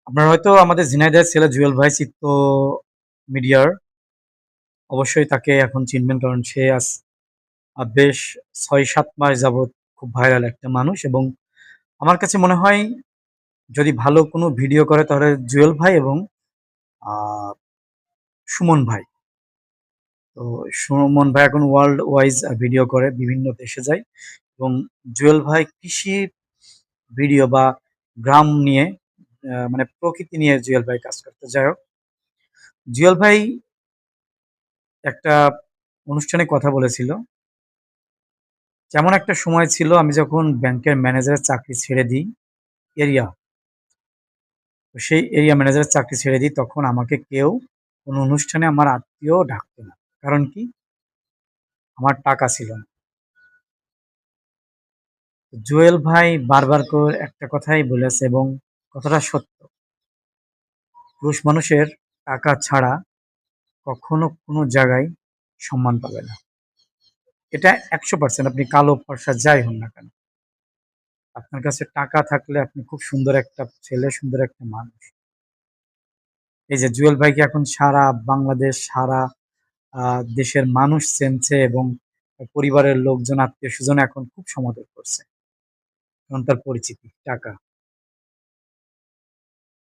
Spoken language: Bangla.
আপনারা হয়তো আমাদের ঝিনাইদহের ছেলে জুয়েল ভাই চিত্ত মিডিয়ার অবশ্যই তাকে এখন চিনবেন কারণ সে আজ বেশ ৬-৭ মাস যাবৎ খুব ভাইরাল একটা মানুষ এবং আমার কাছে মনে হয় যদি ভালো কোনো ভিডিও করে তাহলে জুয়েল ভাই এবং আ সুমন ভাই। তো সুমন ভাই এখন ওয়ার্ল্ড ওয়াইজ ভিডিও করে, বিভিন্ন দেশে যায় এবং জুয়েল ভাই কৃষি ভিডিও বা গ্রাম নিয়ে মানে প্রকৃতি নিয়ে জুয়েল ভাই কাজ করে। তো যাই হোক, জুয়েল ভাই একটা অনুষ্ঠানে কথা বলেছিল। যেমন একটা সময় ছিল আমি যখন ব্যাংকের ম্যানেজারের চাকরি ছেড়ে দিই, এরিয়া তো সেই এরিয়া ম্যানেজারের চাকরি ছেড়ে দিই তখন আমাকে কেউ কোনো অনুষ্ঠানে আমার আত্মীয় ডাকতো না। কারণ কি? আমার টাকা ছিল না। জুয়েল ভাই বারবার করে একটা কথাই বলেছে এবং কথাটা সত্য। পুরুষ মানুষের টাকা ছাড়া কখনো কোনো জায়গায় সম্মান পাবে না। এটা ১০০% আপনি কালো ফর্সা যাই হন না কেন। আপনার কাছে টাকা থাকলে আপনি খুব সুন্দর একটা ছেলে, সুন্দর একটা মানুষ। এই যে জুয়েল ভাইকে এখন সারা বাংলাদেশ, সারা আ দেশের মানুষ চিনছে এবং পরিবারের লোকজন, আত্মীয়স্বজন এখন খুব সমাদর করছে। কারণ তার পরিচিতি, টাকা।